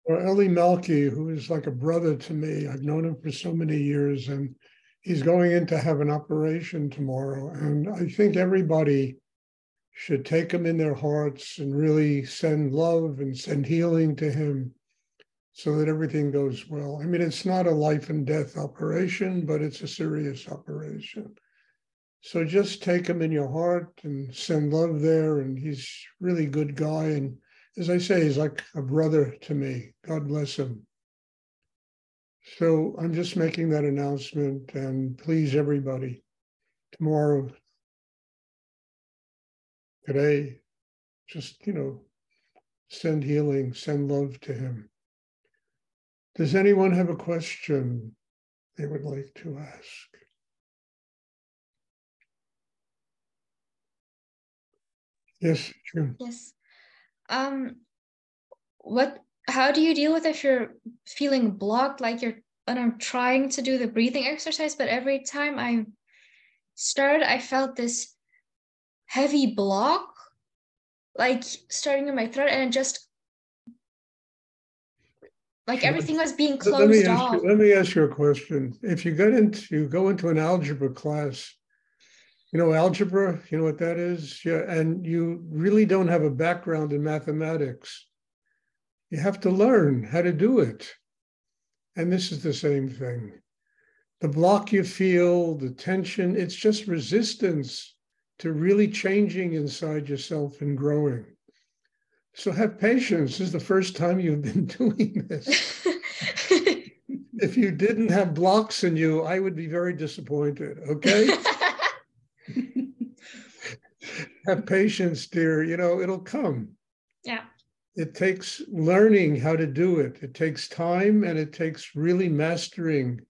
Or Eli Melky, who is like a brother to me. I've known him for so many years, and he's going in to have an operation tomorrow. And I think everybody should take him in their hearts and really send love and send healing to him so that everything goes well. I mean, it's not a life and death operation, but it's a serious operation. So just take him in your heart and send love there. And he's a really good guy. And as I say, he's like a brother to me. God bless him. So I'm just making that announcement, and please, everybody, tomorrow, today, just, send healing, send love to him. Does anyone have a question they would like to ask? Yes, June. Yes. How do you deal with if you're feeling blocked, and I'm trying to do the breathing exercise, but every time I started, I felt this heavy block, like starting in my throat, and just like everything was being closed off. Let me ask you a question. If you go into an algebra class, algebra, you know what that is? Yeah, and you really don't have a background in mathematics. You have to learn how to do it. And this is the same thing. The block you feel, the tension, it's just resistance to really changing inside yourself and growing. So have patience. This is the first time you've been doing this. If you didn't have blocks in you, I would be very disappointed, okay? Have patience, dear. It'll come. Yeah. It takes learning how to do it. It takes time, and it takes really mastering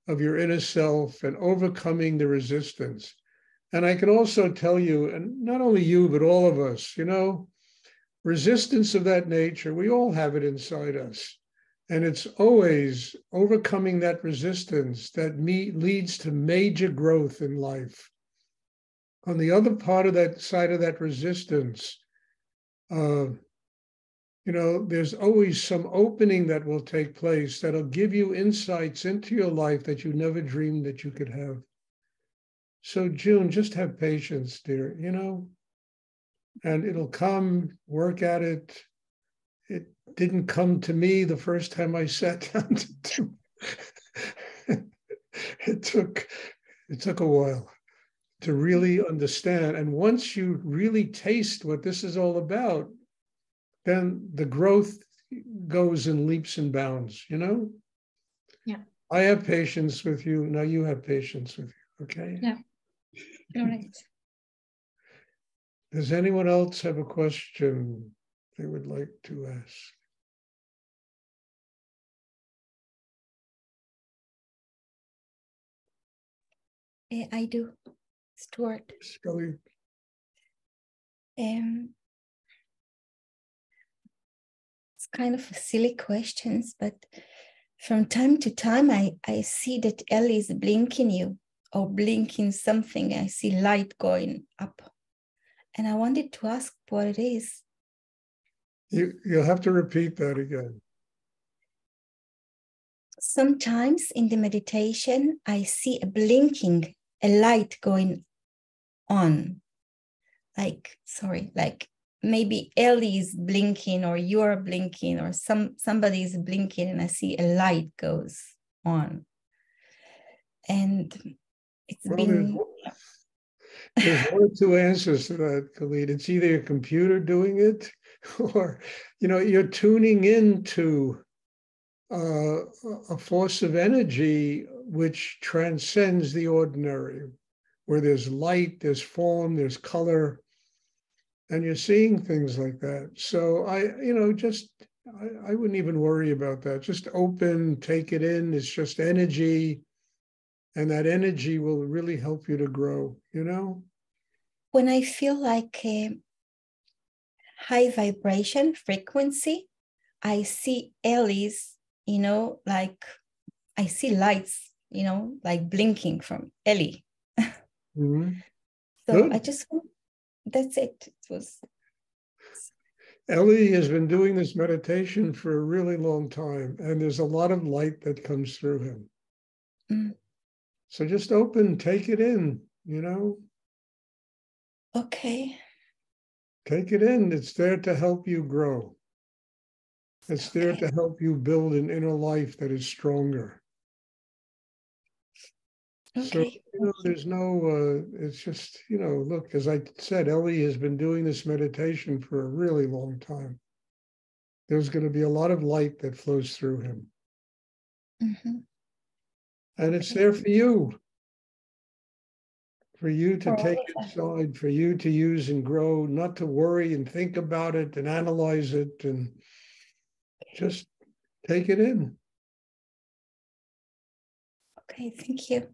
of your inner self and overcoming the resistance. And I can also tell you, and not only you, but all of us, resistance of that nature, we all have it inside us. And it's always overcoming that resistance that leads to major growth in life. On the other part of that side of that resistance, there's always some opening that will take place that'll give you insights into your life that you never dreamed that you could have. So June, just have patience, dear, and it'll come, work at it. It didn't come to me the first time I sat down to do it. It took a while to really understand. And once you really taste what this is all about, then the growth goes in leaps and bounds, Yeah. I have patience with you. Now you have patience with you, okay? Yeah. All right. Does anyone else have a question they would like to ask? I do, Stuart. Scully. It's kind of silly questions, but from time to time, I see that Ellie is blinking you or blinking something. I see light going up. And I wanted to ask what it is. You'll have to repeat that again. Sometimes in the meditation, I see a light going on. Like maybe Ellie is blinking or you're blinking or somebody is blinking and I see a light goes on. And it's been... There's one or two answers to that, Khalid. It's either your computer doing it or, you're tuning into a force of energy which transcends the ordinary, where there's light, there's form, there's color, and you're seeing things like that. So I wouldn't even worry about that. Just open, take it in. It's just energy. And that energy will really help you to grow, When I feel like a high vibration frequency, I see Ellie's, like I see lights, like blinking from Ellie. Mm-hmm. So good. That's it. It was. Ellie has been doing this meditation for a really long time, and there's a lot of light that comes through him. Mm. So just open, take it in, Okay. Take it in. It's there to help you grow. It's there to help you build an inner life that is stronger. Okay. So, there's no, it's just, look, as I said, Ellie has been doing this meditation for a really long time. There's going to be a lot of light that flows through him. Mm-hmm. And it's there for you to For take inside, for you to use and grow, not to worry and think about it and analyze it, and just take it in. Okay, thank you.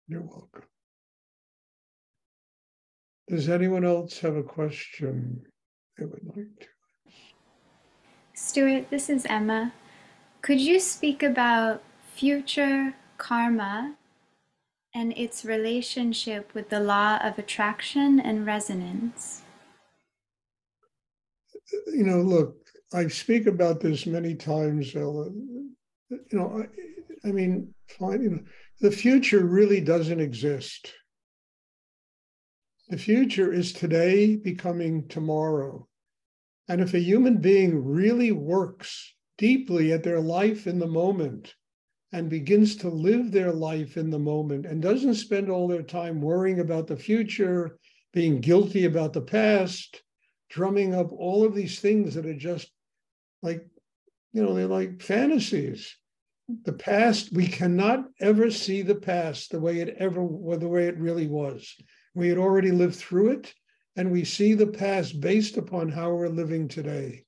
You're welcome. Does anyone else have a question they would like to? Stuart, this is Emma. Could you speak about future karma and its relationship with the law of attraction and resonance? Look, I speak about this many times, Ella. I mean, fine, the future really doesn't exist. The future is today becoming tomorrow. And if a human being really works deeply at their life in the moment and begins to live their life in the moment and doesn't spend all their time worrying about the future, being guilty about the past, drumming up all of these things that are just like, they're like fantasies. The past, we cannot ever see the past the way it really was. We had already lived through it, and we see the past based upon how we're living today.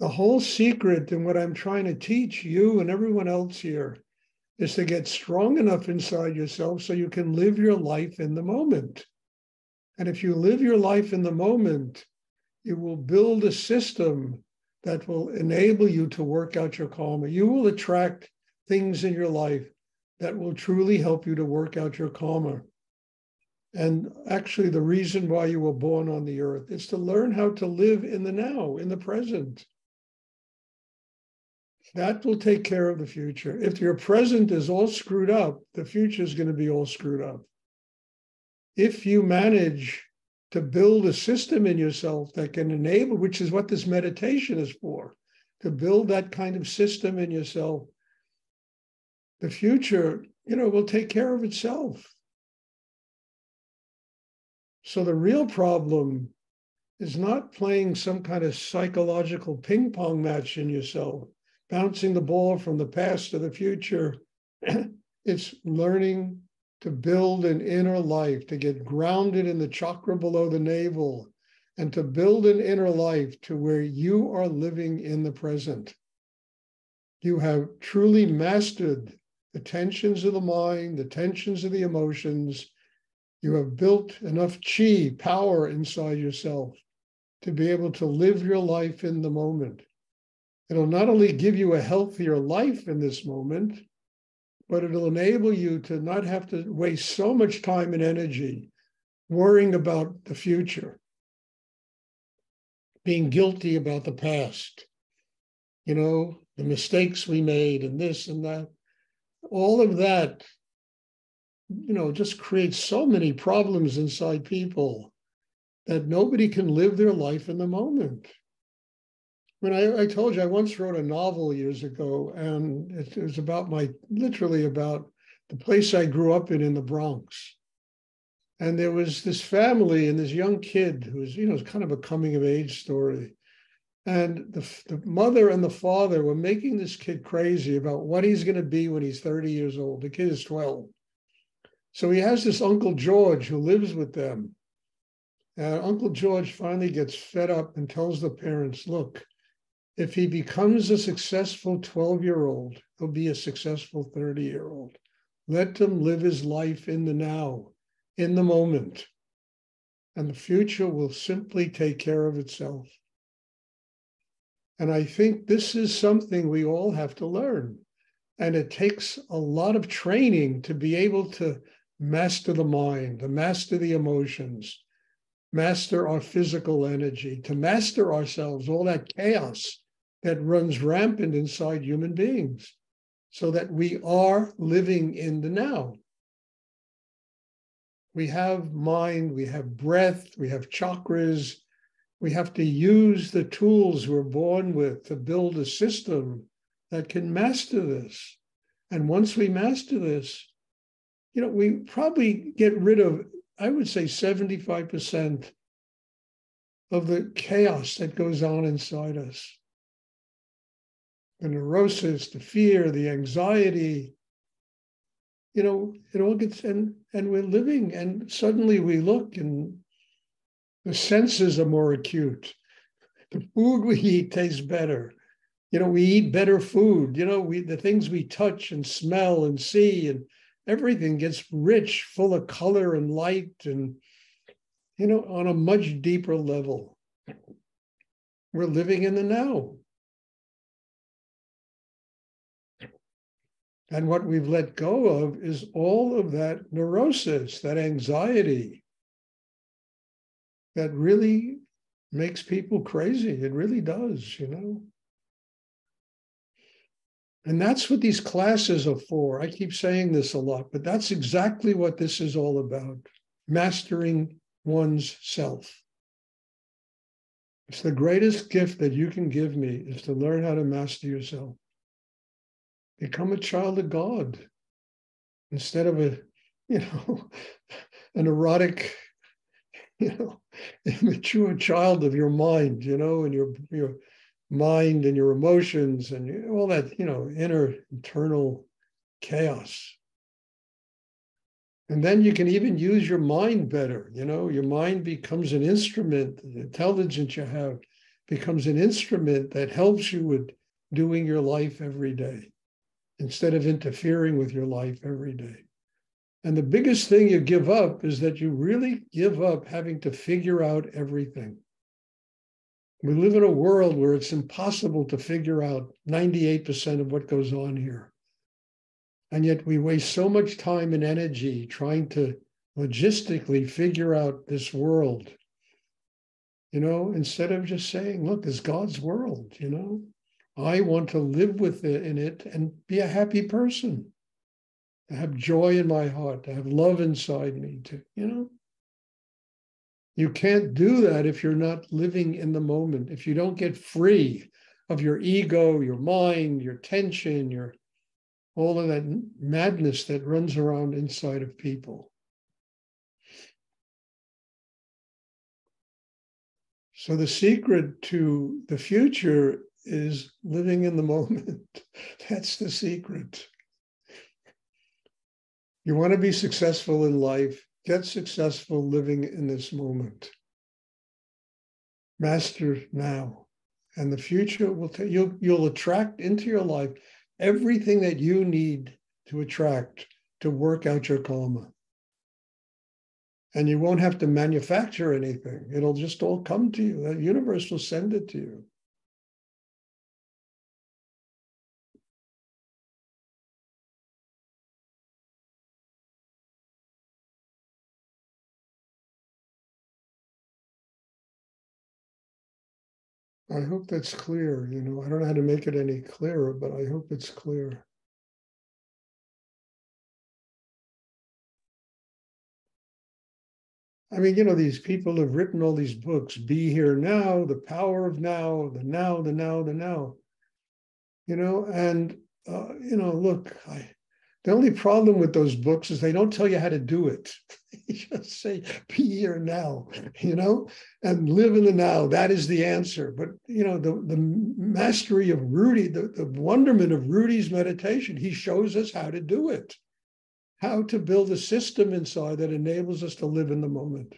The whole secret in what I'm trying to teach you and everyone else here is to get strong enough inside yourself so you can live your life in the moment. And if you live your life in the moment, you will build a system that will enable you to work out your karma. You will attract things in your life that will truly help you to work out your karma. And actually, the reason why you were born on the earth is to learn how to live in the now, in the present. That will take care of the future. If your present is all screwed up, the future is going to be all screwed up. If you manage to build a system in yourself that can enable, which is what this meditation is for, to build that kind of system in yourself, the future, will take care of itself. So the real problem is not playing some kind of psychological ping pong match in yourself, bouncing the ball from the past to the future. It's learning to build an inner life, to get grounded in the chakra below the navel, and to build an inner life to where you are living in the present. You have truly mastered the tensions of the mind, the tensions of the emotions. You have built enough chi, power inside yourself to be able to live your life in the moment. It'll not only give you a healthier life in this moment, but it'll enable you to not have to waste so much time and energy worrying about the future, being guilty about the past, the mistakes we made and this and that. All of that, just creates so many problems inside people that nobody can live their life in the moment. When I told you, I once wrote a novel years ago, and it was about literally about the place I grew up in the Bronx. And there was this family and this young kid who was, kind of a coming of age story. And the mother and the father were making this kid crazy about what he's going to be when he's 30 years old. The kid is 12. So he has this Uncle George who lives with them. And Uncle George finally gets fed up and tells the parents, look, if he becomes a successful 12-year-old, he'll be a successful 30-year-old. Let him live his life in the now, in the moment. And the future will simply take care of itself. And I think this is something we all have to learn. And it takes a lot of training to be able to master the mind, to master the emotions, master our physical energy, to master ourselves, all that chaos that runs rampant inside human beings, so that we are living in the now. We have mind, we have breath, we have chakras. We have to use the tools we're born with to build a system that can master this. And once we master this, we probably get rid of, I would say, 75% of the chaos that goes on inside us. The neurosis, the fear, the anxiety, it all gets, and we're living, and suddenly we look and the senses are more acute. The food we eat tastes better. We eat better food. The things we touch and smell and see, and everything gets rich, full of color and light, and, on a much deeper level. We're living in the now. And what we've let go of is all of that neurosis, that anxiety, that really makes people crazy. It really does, And that's what these classes are for. I keep saying this a lot, but that's exactly what this is all about. Mastering one's self. It's the greatest gift that you can give me, is to learn how to master yourself. Become a child of God instead of an erotic, immature child of your mind, and your mind and your emotions and all that, inner internal chaos. And then you can even use your mind better. Your mind becomes an instrument. The intelligence you have becomes an instrument that helps you with doing your life every day, instead of interfering with your life every day. And the biggest thing you give up is that you really give up having to figure out everything. We live in a world where it's impossible to figure out 98% of what goes on here. And yet we waste so much time and energy trying to logistically figure out this world, instead of just saying, look, it's God's world, I want to live in it and be a happy person, to have joy in my heart, to have love inside me, You can't do that if you're not living in the moment, if you don't get free of your ego, your mind, your tension, all of that madness that runs around inside of people. So the secret to the future is living in the moment. That's the secret. You want to be successful in life, get successful living in this moment. Master now. And the future will you'll attract into your life everything that you need to attract to work out your karma. And you won't have to manufacture anything. It'll just all come to you. The universe will send it to you. I hope that's clear. I don't know how to make it any clearer, but I hope it's clear. I mean, these people have written all these books, Be Here Now, The Power of Now, the Now, the Now, the Now. Look, the only problem with those books is they don't tell you how to do it. They just say, be here now, and live in the now. That is the answer. But, the mastery of Rudy, the wonderment of Rudy's meditation, he shows us how to do it, how to build a system inside that enables us to live in the moment.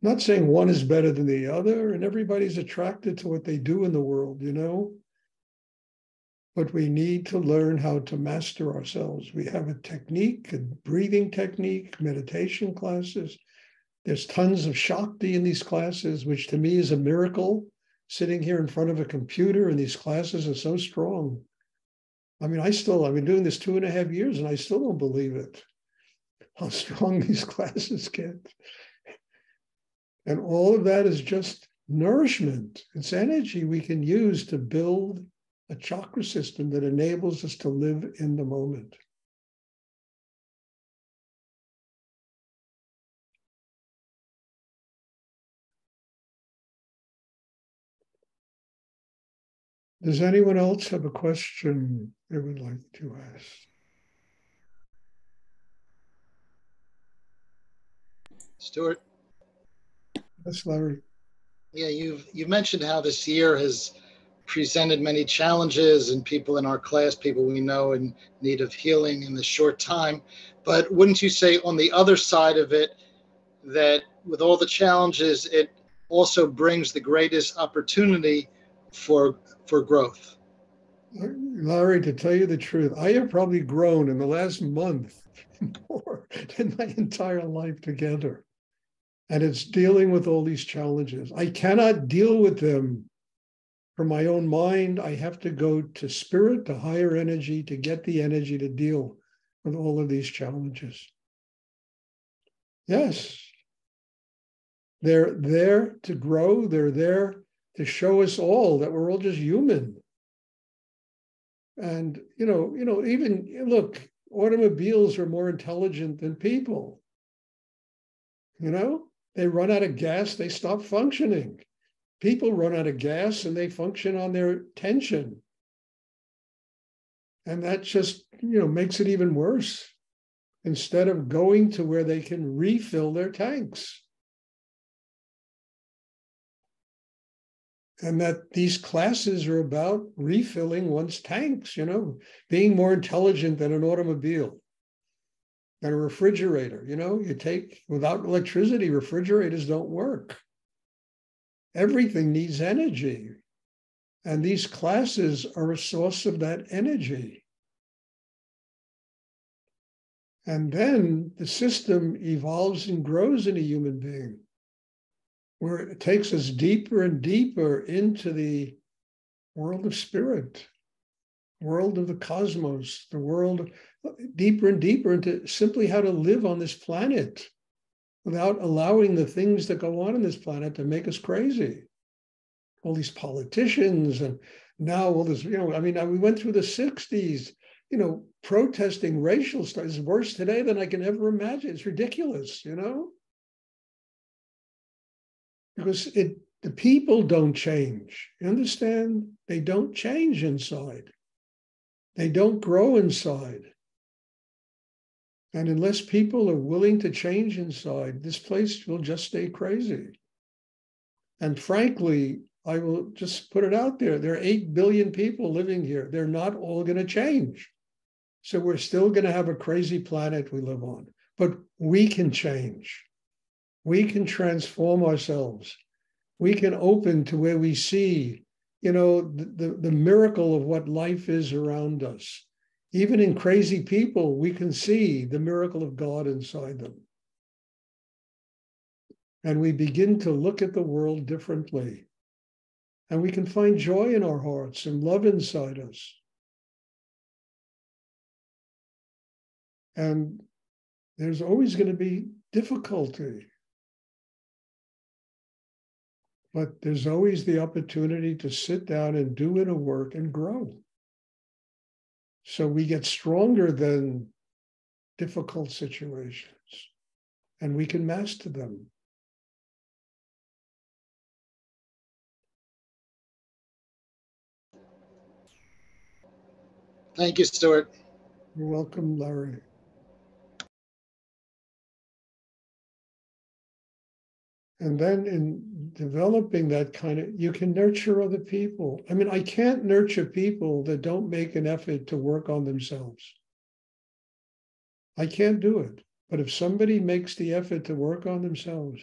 Not saying one is better than the other, and everybody's attracted to what they do in the world, But we need to learn how to master ourselves. We have a technique, a breathing technique, meditation classes. There's tons of Shakti in these classes, which to me is a miracle. Sitting here in front of a computer, and these classes are so strong. I mean, I've been doing this 2.5 years, and I still don't believe it. how strong these classes get. And all of that is just nourishment. It's energy we can use to build a chakra system that enables us to live in the moment. Does anyone else have a question they would like to ask? Stuart? Yes, Larry. Yeah, you've mentioned how this year has presented many challenges and people in our class, people we know in need of healing in this short time. But wouldn't you say on the other side of it, that with all the challenges, it also brings the greatest opportunity for growth? Larry, to tell you the truth, I have probably grown in the last month more than my entire life together. And it's dealing with all these challenges. I cannot deal with them from my own mind. I have to go to spirit, to higher energy, to get the energy to deal with all of these challenges. Yes. They're there to grow. They're there to show us all that we're all just human. And, even look, automobiles are more intelligent than people. They run out of gas, they stop functioning. People run out of gas and they function on their tension. And that just, makes it even worse. Instead of going to where they can refill their tanks. And that these classes are about refilling one's tanks, being more intelligent than an automobile, than a refrigerator. You take, without electricity, refrigerators don't work. Everything needs energy. And these classes are a source of that energy. And then the system evolves and grows in a human being, where it takes us deeper and deeper into the world of spirit, world of the cosmos, the world deeper and deeper into simply how to live on this planet without allowing the things that go on this planet to make us crazy. All these politicians and now all this, we went through the 60s, protesting racial stuff is worse today than I can ever imagine. It's ridiculous, because the people don't change. You understand? They don't change inside. They don't grow inside. And unless people are willing to change inside, this place will just stay crazy. And frankly, I will just put it out there. There are 8 billion people living here. They're not all going to change. So we're still going to have a crazy planet we live on. But we can change. We can transform ourselves. We can open to where we see, the miracle of what life is around us. Even in crazy people, we can see the miracle of God inside them. And we begin to look at the world differently. And we can find joy in our hearts and love inside us. And there's always going to be difficulty. But there's always the opportunity to sit down and do inner work and grow. So we get stronger than difficult situations, and we can master them. Thank you, Stuart. You're welcome, Larry. And then in developing that kind of, you can nurture other people. I can't nurture people that don't make an effort to work on themselves. I can't do it. But if somebody makes the effort to work on themselves,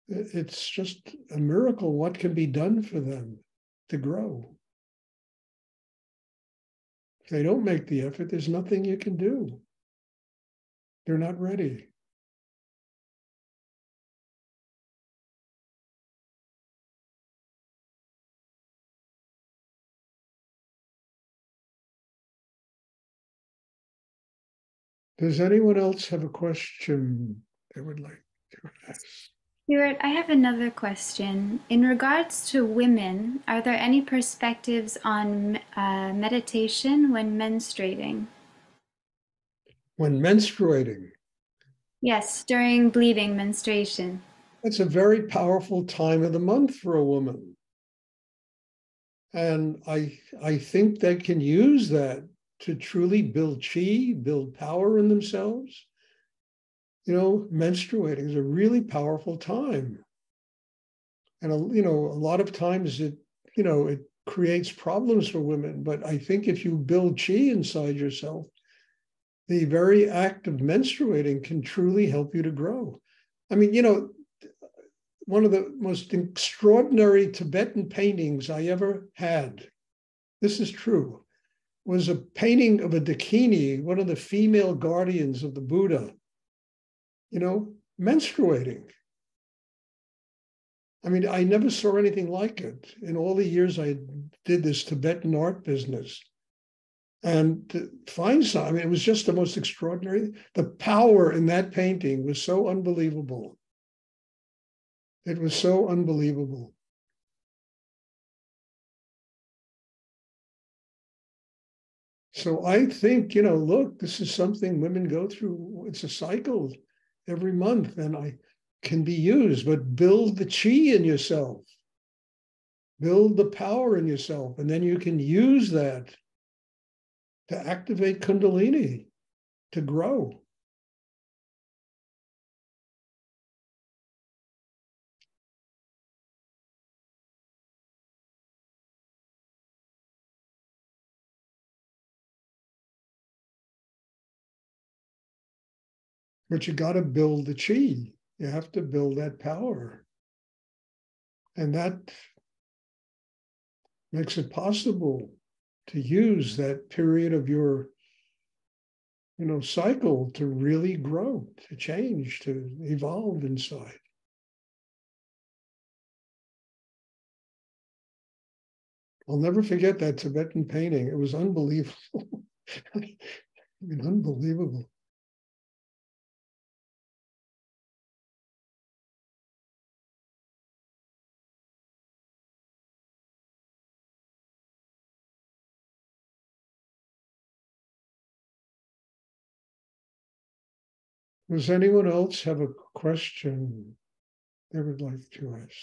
it's just a miracle what can be done for them to grow. If they don't make the effort, there's nothing you can do. They're not ready. Does anyone else have a question they would like to ask? Stuart, I have another question. In regards to women, are there any perspectives on meditation when menstruating? When menstruating? Yes, during bleeding, menstruation. That's a very powerful time of the month for a woman. And I think they can use that to truly build chi, build power in themselves. You know, menstruating is a really powerful time. And, you know, a lot of times it creates problems for women. But I think if you build chi inside yourself, the very act of menstruating can truly help you to grow. I mean, you know, one of the most extraordinary Tibetan paintings I ever had, this is true, was a painting of a Dakini, one of the female guardians of the Buddha, you know, menstruating. I mean, I never saw anything like it in all the years I did this Tibetan art business. And to find some, I mean, it was just the most extraordinary. The power in that painting was so unbelievable. It was so unbelievable. So I think, you know, look, this is something women go through. It's a cycle every month, and I can be used, but build the chi in yourself. Build the power in yourself, and then you can use that to activate Kundalini, to grow. But you got to build the chi. You have to build that power. And that makes it possible to use that period of your, you know, cycle to really grow, to change, to evolve inside. I'll never forget that Tibetan painting. It was unbelievable. I mean, unbelievable. Does anyone else have a question they would like to ask?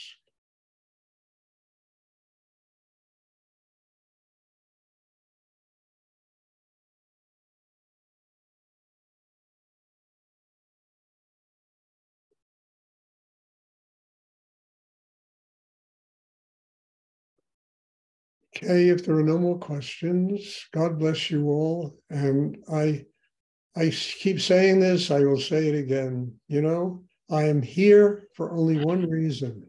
Okay, if there are no more questions, God bless you all. And I keep saying this, I will say it again. You know, I am here for only one reason,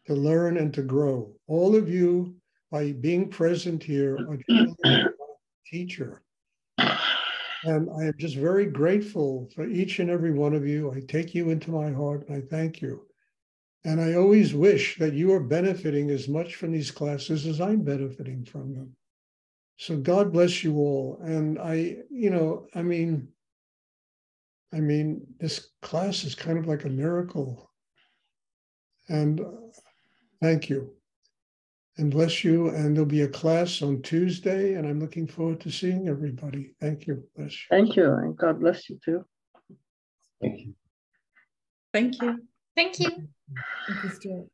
to learn and to grow. All of you, by being present here, are truly a teacher. And I am just very grateful for each and every one of you. I take you into my heart and I thank you. And I always wish that you are benefiting as much from these classes as I'm benefiting from them. So God bless you all. And I mean, this class is kind of like a miracle. And thank you. And bless you. And there'll be a class on Tuesday, and I'm looking forward to seeing everybody. Thank you. Bless you. Thank you, and God bless you too. Thank you. Thank you. Thank you. Thank you, Stuart.